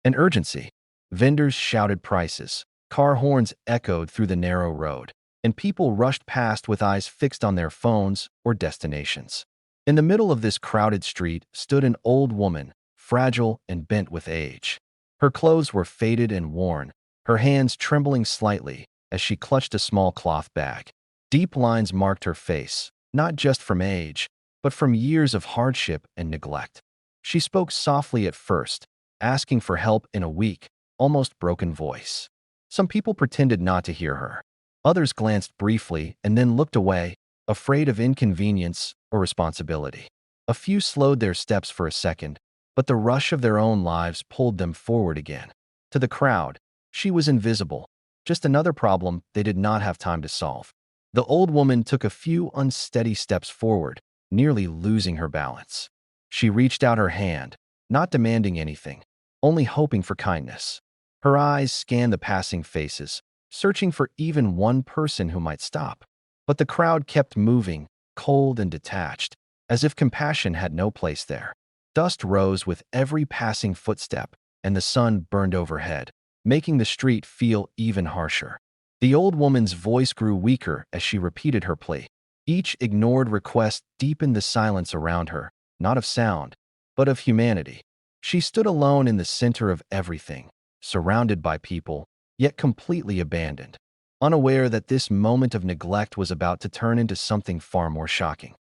and urgency. Vendors shouted prices. Car horns echoed through the narrow road, and people rushed past with eyes fixed on their phones or destinations. In the middle of this crowded street stood an old woman, fragile and bent with age. Her clothes were faded and worn, her hands trembling slightly as she clutched a small cloth bag. Deep lines marked her face, not just from age, but from years of hardship and neglect. She spoke softly at first, asking for help in a weak, almost broken voice. Some people pretended not to hear her. Others glanced briefly and then looked away, afraid of inconvenience or responsibility. A few slowed their steps for a second, but the rush of their own lives pulled them forward again. To the crowd, she was invisible, just another problem they did not have time to solve. The old woman took a few unsteady steps forward, nearly losing her balance. She reached out her hand, not demanding anything, only hoping for kindness. Her eyes scanned the passing faces, searching for even one person who might stop. But the crowd kept moving, cold and detached, as if compassion had no place there. Dust rose with every passing footstep, and the sun burned overhead, making the street feel even harsher. The old woman's voice grew weaker as she repeated her plea. Each ignored request deepened the silence around her, not of sound, but of humanity. She stood alone in the center of everything, surrounded by people, yet completely abandoned, unaware that this moment of neglect was about to turn into something far more shocking.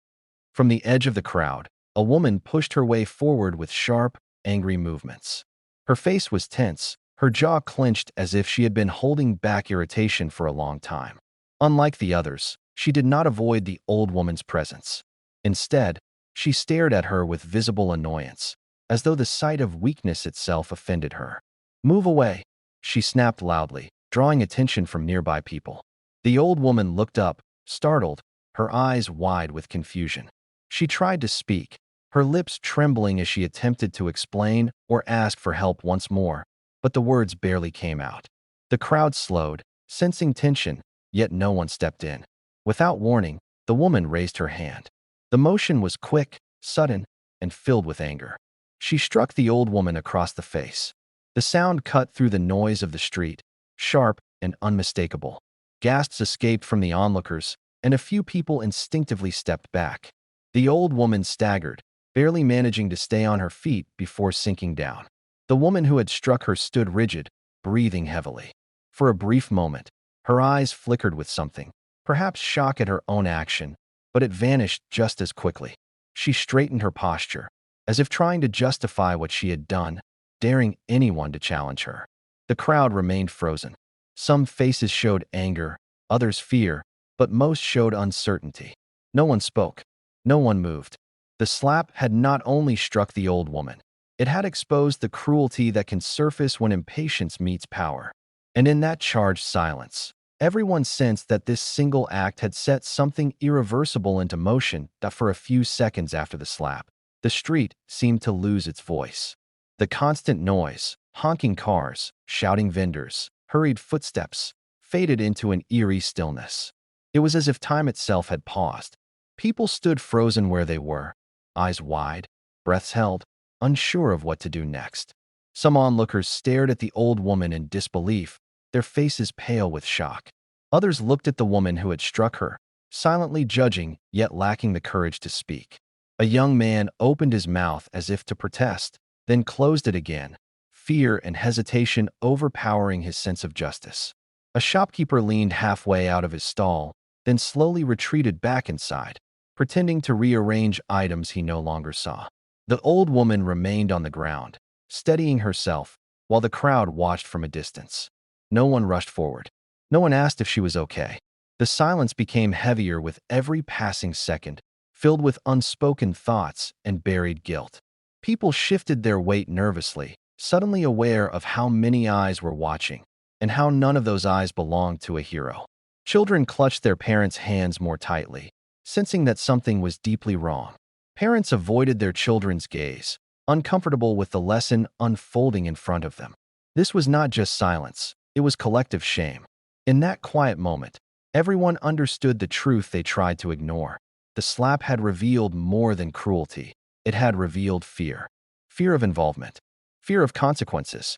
From the edge of the crowd, a woman pushed her way forward with sharp, angry movements. Her face was tense, her jaw clenched as if she had been holding back irritation for a long time. Unlike the others, she did not avoid the old woman's presence. Instead, she stared at her with visible annoyance, as though the sight of weakness itself offended her. "Move away," she snapped loudly, drawing attention from nearby people. The old woman looked up, startled, her eyes wide with confusion. She tried to speak, her lips trembling as she attempted to explain or ask for help once more, but the words barely came out. The crowd slowed, sensing tension, yet no one stepped in. Without warning, the woman raised her hand. The motion was quick, sudden, and filled with anger. She struck the old woman across the face. The sound cut through the noise of the street, sharp and unmistakable. Gasps escaped from the onlookers, and a few people instinctively stepped back. The old woman staggered, barely managing to stay on her feet before sinking down. The woman who had struck her stood rigid, breathing heavily. For a brief moment, her eyes flickered with something, perhaps shock at her own action, but it vanished just as quickly. She straightened her posture, as if trying to justify what she had done, daring anyone to challenge her. The crowd remained frozen. Some faces showed anger, others fear, but most showed uncertainty. No one spoke. No one moved. The slap had not only struck the old woman, it had exposed the cruelty that can surface when impatience meets power. And in that charged silence, everyone sensed that this single act had set something irreversible into motion that for a few seconds after the slap, the street seemed to lose its voice. The constant noise, honking cars, shouting vendors, hurried footsteps, faded into an eerie stillness. It was as if time itself had paused. People stood frozen where they were, eyes wide, breaths held, unsure of what to do next. Some onlookers stared at the old woman in disbelief, their faces pale with shock. Others looked at the woman who had struck her, silently judging yet lacking the courage to speak. A young man opened his mouth as if to protest, then closed it again, fear and hesitation overpowering his sense of justice. A shopkeeper leaned halfway out of his stall, then slowly retreated back inside, pretending to rearrange items he no longer saw. The old woman remained on the ground, steadying herself, while the crowd watched from a distance. No one rushed forward. No one asked if she was okay. The silence became heavier with every passing second, filled with unspoken thoughts and buried guilt. People shifted their weight nervously, suddenly aware of how many eyes were watching, and how none of those eyes belonged to a hero. Children clutched their parents' hands more tightly, sensing that something was deeply wrong. Parents avoided their children's gaze, uncomfortable with the lesson unfolding in front of them. This was not just silence, it was collective shame. In that quiet moment, everyone understood the truth they tried to ignore. The slap had revealed more than cruelty. It had revealed fear. Fear of involvement. Fear of consequences.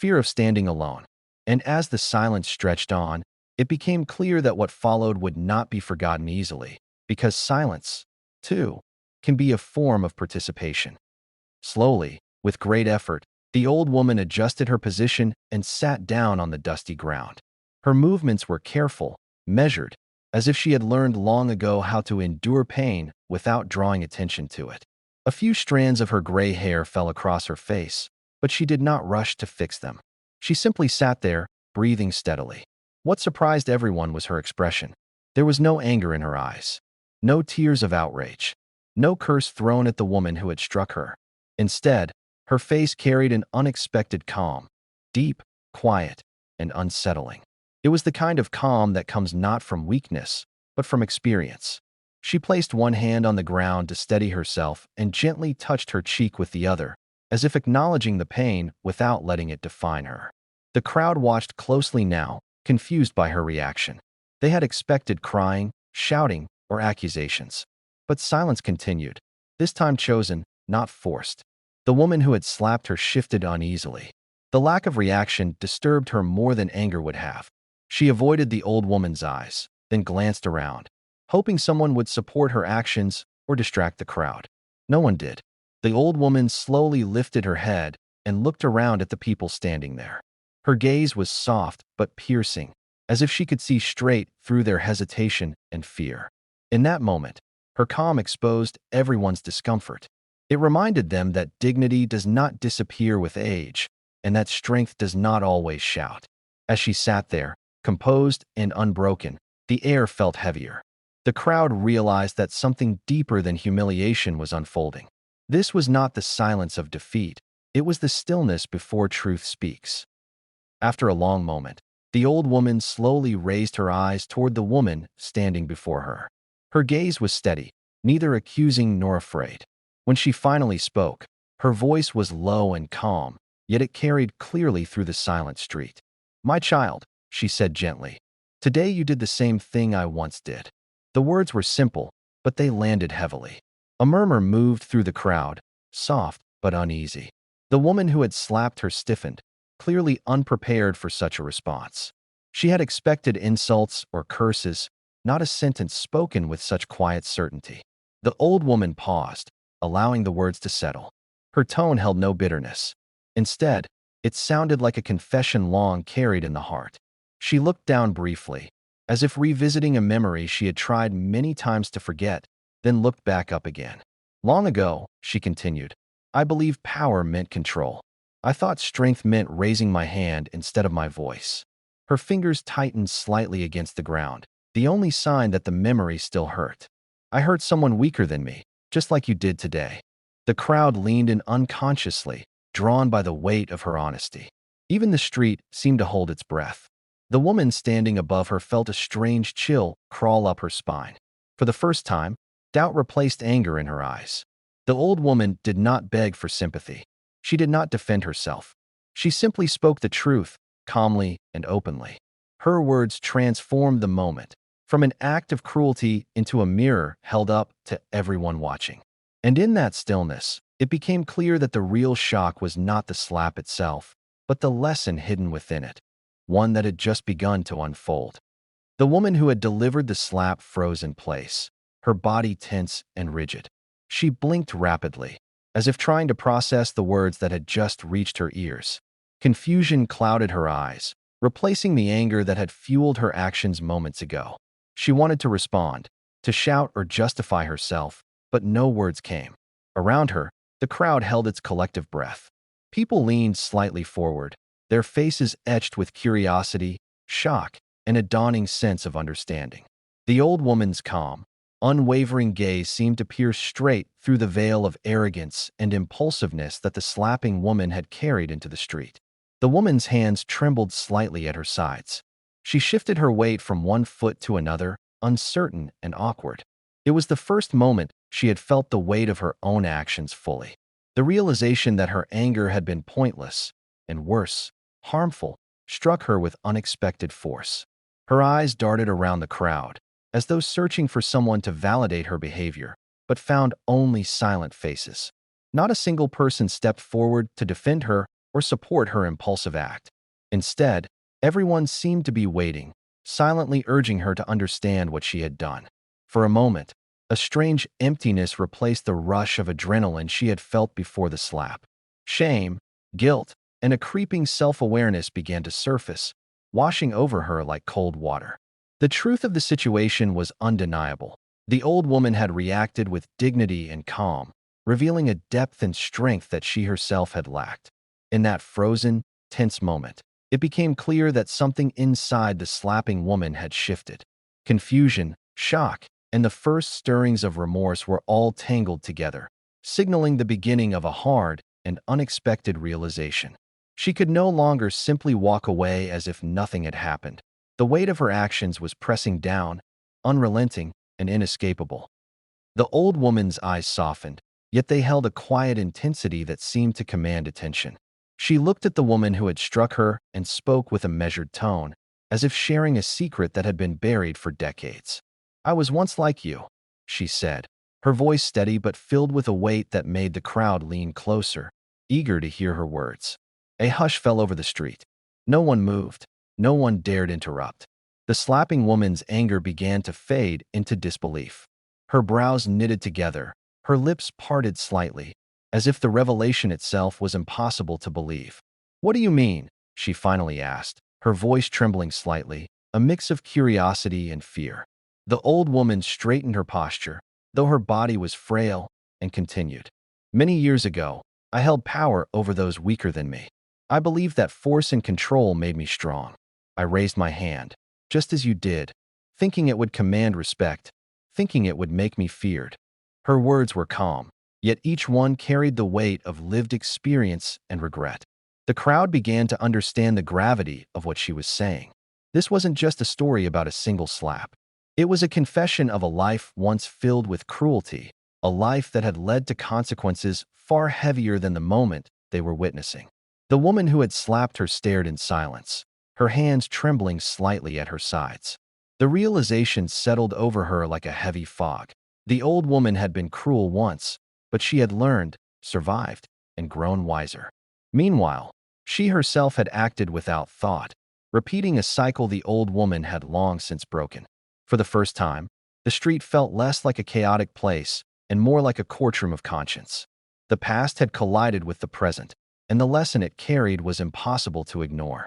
fear of standing alone. And as the silence stretched on, it became clear that what followed would not be forgotten easily, because silence, too, can be a form of participation. Slowly, with great effort, the old woman adjusted her position and sat down on the dusty ground. Her movements were careful, measured, as if she had learned long ago how to endure pain without drawing attention to it. A few strands of her gray hair fell across her face, but she did not rush to fix them. She simply sat there, breathing steadily. What surprised everyone was her expression. There was no anger in her eyes, no tears of outrage, no curse thrown at the woman who had struck her. Instead, her face carried an unexpected calm, deep, quiet, and unsettling. It was the kind of calm that comes not from weakness, but from experience. She placed one hand on the ground to steady herself and gently touched her cheek with the other, as if acknowledging the pain without letting it define her. The crowd watched closely now, confused by her reaction. They had expected crying, shouting, or accusations. But silence continued, this time chosen, not forced. The woman who had slapped her shifted uneasily. The lack of reaction disturbed her more than anger would have. She avoided the old woman's eyes, then glanced around, hoping someone would support her actions or distract the crowd. No one did. The old woman slowly lifted her head and looked around at the people standing there. Her gaze was soft but piercing, as if she could see straight through their hesitation and fear. In that moment, her calm exposed everyone's discomfort. It reminded them that dignity does not disappear with age, and that strength does not always shout. As she sat there, composed and unbroken, the air felt heavier. The crowd realized that something deeper than humiliation was unfolding. This was not the silence of defeat, it was the stillness before truth speaks. After a long moment, the old woman slowly raised her eyes toward the woman standing before her. Her gaze was steady, neither accusing nor afraid. When she finally spoke, her voice was low and calm, yet it carried clearly through the silent street. "My child," she said gently, "today you did the same thing I once did." The words were simple, but they landed heavily. A murmur moved through the crowd, soft but uneasy. The woman who had slapped her stiffened, clearly unprepared for such a response. She had expected insults or curses, not a sentence spoken with such quiet certainty. The old woman paused, allowing the words to settle. Her tone held no bitterness. Instead, it sounded like a confession long carried in the heart. She looked down briefly, as if revisiting a memory she had tried many times to forget, then looked back up again. "Long ago," she continued, "I believed power meant control. I thought strength meant raising my hand instead of my voice." Her fingers tightened slightly against the ground, the only sign that the memory still hurt. "I hurt someone weaker than me, just like you did today." The crowd leaned in unconsciously, drawn by the weight of her honesty. Even the street seemed to hold its breath. The woman standing above her felt a strange chill crawl up her spine. For the first time, doubt replaced anger in her eyes. The old woman did not beg for sympathy. She did not defend herself. She simply spoke the truth, calmly and openly. Her words transformed the moment, from an act of cruelty into a mirror held up to everyone watching. And in that stillness, it became clear that the real shock was not the slap itself, but the lesson hidden within it, one that had just begun to unfold. The woman who had delivered the slap froze in place, her body tense and rigid. She blinked rapidly, as if trying to process the words that had just reached her ears. Confusion clouded her eyes, replacing the anger that had fueled her actions moments ago. She wanted to respond, to shout or justify herself, but no words came. Around her, the crowd held its collective breath. People leaned slightly forward, their faces etched with curiosity, shock, and a dawning sense of understanding. The old woman's calm, unwavering gaze seemed to pierce straight through the veil of arrogance and impulsiveness that the slapping woman had carried into the street. The woman's hands trembled slightly at her sides. She shifted her weight from one foot to another, uncertain and awkward. It was the first moment she had felt the weight of her own actions fully. The realization that her anger had been pointless, and worse, harmful, struck her with unexpected force. Her eyes darted around the crowd, as though searching for someone to validate her behavior, but found only silent faces. Not a single person stepped forward to defend her or support her impulsive act. Instead, everyone seemed to be waiting, silently urging her to understand what she had done. For a moment, a strange emptiness replaced the rush of adrenaline she had felt before the slap. Shame, guilt, and a creeping self-awareness began to surface, washing over her like cold water. The truth of the situation was undeniable. The old woman had reacted with dignity and calm, revealing a depth and strength that she herself had lacked. In that frozen, tense moment, it became clear that something inside the slapping woman had shifted. Confusion, shock, and the first stirrings of remorse were all tangled together, signaling the beginning of a hard and unexpected realization. She could no longer simply walk away as if nothing had happened. The weight of her actions was pressing down, unrelenting and inescapable. The old woman's eyes softened, yet they held a quiet intensity that seemed to command attention. She looked at the woman who had struck her and spoke with a measured tone, as if sharing a secret that had been buried for decades. "I was once like you," she said, her voice steady but filled with a weight that made the crowd lean closer, eager to hear her words. A hush fell over the street. No one moved. No one dared interrupt. The slapping woman's anger began to fade into disbelief. Her brows knitted together, her lips parted slightly, as if the revelation itself was impossible to believe. "What do you mean?" she finally asked, her voice trembling slightly, a mix of curiosity and fear. The old woman straightened her posture, though her body was frail, and continued. "Many years ago, I held power over those weaker than me. I believed that force and control made me strong. I raised my hand, just as you did, thinking it would command respect, thinking it would make me feared." Her words were calm, yet each one carried the weight of lived experience and regret. The crowd began to understand the gravity of what she was saying. This wasn't just a story about a single slap. It was a confession of a life once filled with cruelty, a life that had led to consequences far heavier than the moment they were witnessing. The woman who had slapped her stared in silence, her hands trembling slightly at her sides. The realization settled over her like a heavy fog. The old woman had been cruel once, but she had learned, survived, and grown wiser. Meanwhile, she herself had acted without thought, repeating a cycle the old woman had long since broken. For the first time, the street felt less like a chaotic place and more like a courtroom of conscience. The past had collided with the present, and the lesson it carried was impossible to ignore.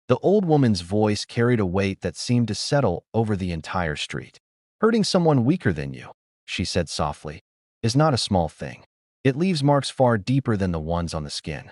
The old woman's voice carried a weight that seemed to settle over the entire street. "Hurting someone weaker than you," she said softly, "is not a small thing. It leaves marks far deeper than the ones on the skin."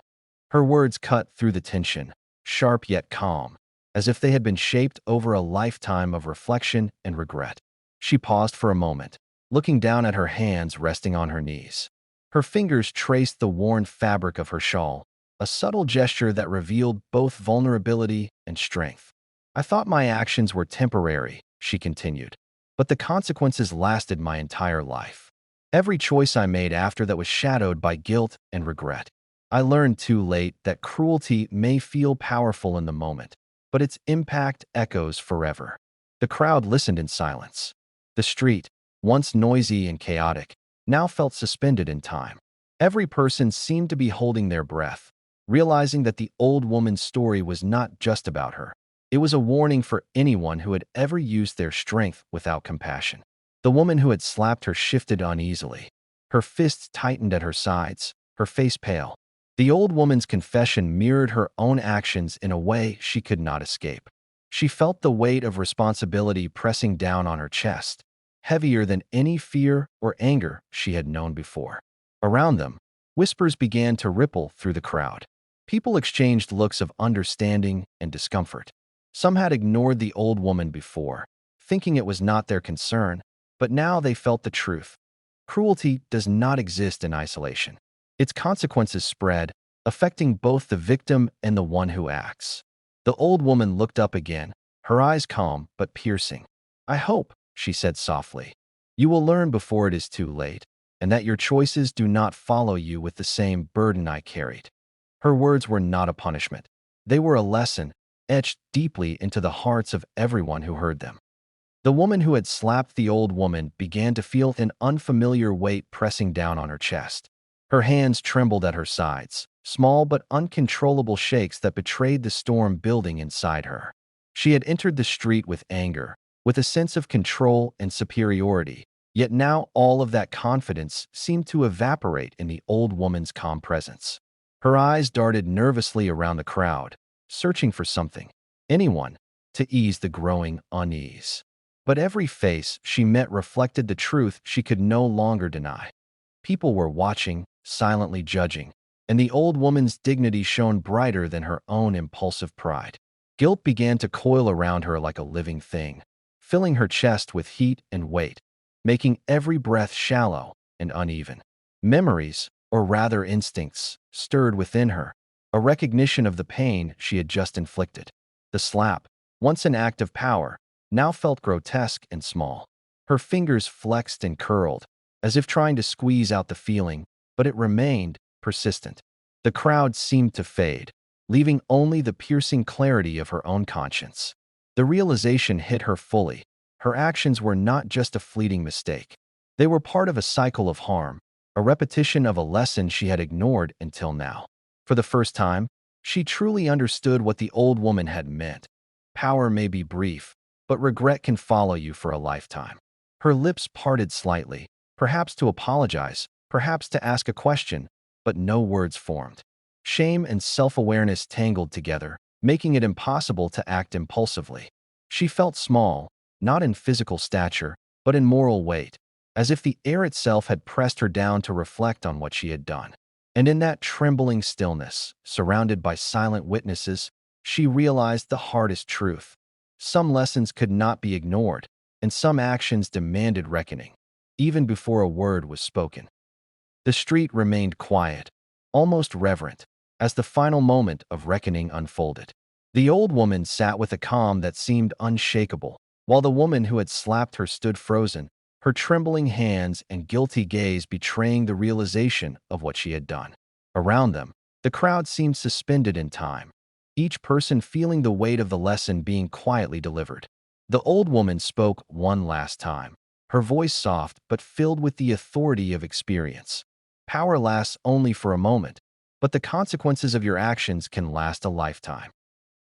Her words cut through the tension, sharp yet calm, as if they had been shaped over a lifetime of reflection and regret. She paused for a moment, looking down at her hands resting on her knees. Her fingers traced the worn fabric of her shawl, a subtle gesture that revealed both vulnerability and strength. "I thought my actions were temporary," she continued, "but the consequences lasted my entire life. Every choice I made after that was shadowed by guilt and regret. I learned too late that cruelty may feel powerful in the moment, but its impact echoes forever." The crowd listened in silence. The street, once noisy and chaotic, now felt suspended in time. Every person seemed to be holding their breath, realizing that the old woman's story was not just about her. It was a warning for anyone who had ever used their strength without compassion. The woman who had slapped her shifted uneasily. Her fists tightened at her sides, her face pale. The old woman's confession mirrored her own actions in a way she could not escape. She felt the weight of responsibility pressing down on her chest, heavier than any fear or anger she had known before. Around them, whispers began to ripple through the crowd. People exchanged looks of understanding and discomfort. Some had ignored the old woman before, thinking it was not their concern, but now they felt the truth. Cruelty does not exist in isolation. Its consequences spread, affecting both the victim and the one who acts. The old woman looked up again, her eyes calm but piercing. "I hope," she said softly, "you will learn before it is too late, and that your choices do not follow you with the same burden I carried." Her words were not a punishment. They were a lesson, etched deeply into the hearts of everyone who heard them. The woman who had slapped the old woman began to feel an unfamiliar weight pressing down on her chest. Her hands trembled at her sides, small but uncontrollable shakes that betrayed the storm building inside her. She had entered the street with anger, with a sense of control and superiority, yet now all of that confidence seemed to evaporate in the old woman's calm presence. Her eyes darted nervously around the crowd, searching for something, anyone, to ease the growing unease. But every face she met reflected the truth she could no longer deny. People were watching, silently judging, and the old woman's dignity shone brighter than her own impulsive pride. Guilt began to coil around her like a living thing, filling her chest with heat and weight, making every breath shallow and uneven. Memories, or rather instincts, stirred within her, a recognition of the pain she had just inflicted. The slap, once an act of power, now felt grotesque and small. Her fingers flexed and curled, as if trying to squeeze out the feeling, but it remained persistent. The crowd seemed to fade, leaving only the piercing clarity of her own conscience. The realization hit her fully. Her actions were not just a fleeting mistake. They were part of a cycle of harm, a repetition of a lesson she had ignored until now. For the first time, she truly understood what the old woman had meant. Power may be brief, but regret can follow you for a lifetime. Her lips parted slightly, perhaps to apologize, perhaps to ask a question, but no words formed. Shame and self-awareness tangled together, making it impossible to act impulsively. She felt small, not in physical stature, but in moral weight, as if the air itself had pressed her down to reflect on what she had done. And in that trembling stillness, surrounded by silent witnesses, she realized the hardest truth. Some lessons could not be ignored, and some actions demanded reckoning, even before a word was spoken. The street remained quiet, almost reverent, as the final moment of reckoning unfolded. The old woman sat with a calm that seemed unshakable, while the woman who had slapped her stood frozen, her trembling hands and guilty gaze betraying the realization of what she had done. Around them, the crowd seemed suspended in time, each person feeling the weight of the lesson being quietly delivered. The old woman spoke one last time, her voice soft but filled with the authority of experience. Power lasts only for a moment, but the consequences of your actions can last a lifetime.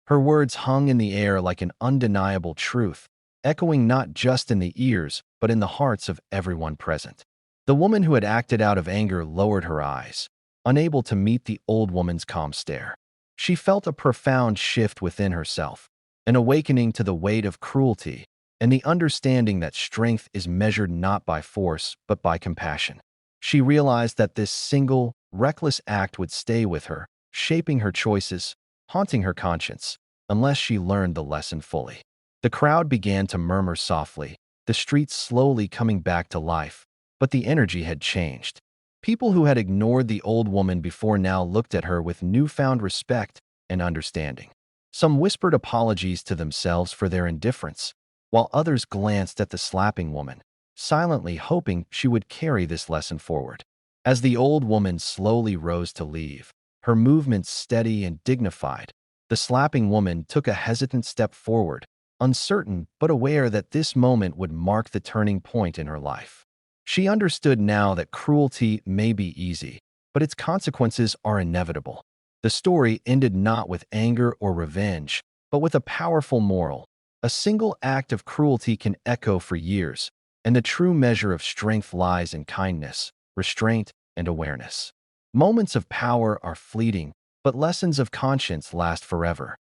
Her words hung in the air like an undeniable truth, echoing not just in the ears, but in the hearts of everyone present. The woman who had acted out of anger lowered her eyes, unable to meet the old woman's calm stare. She felt a profound shift within herself, an awakening to the weight of cruelty, and the understanding that strength is measured not by force, but by compassion. She realized that this single, reckless act would stay with her, shaping her choices, haunting her conscience, unless she learned the lesson fully. The crowd began to murmur softly, the streets slowly coming back to life, but the energy had changed. People who had ignored the old woman before now looked at her with newfound respect and understanding. Some whispered apologies to themselves for their indifference, while others glanced at the slapping woman, silently hoping she would carry this lesson forward. As the old woman slowly rose to leave, her movements steady and dignified, the slapping woman took a hesitant step forward, uncertain but aware that this moment would mark the turning point in her life. She understood now that cruelty may be easy, but its consequences are inevitable. The story ended not with anger or revenge, but with a powerful moral. A single act of cruelty can echo for years, and the true measure of strength lies in kindness, restraint, and awareness. Moments of power are fleeting, but lessons of conscience last forever.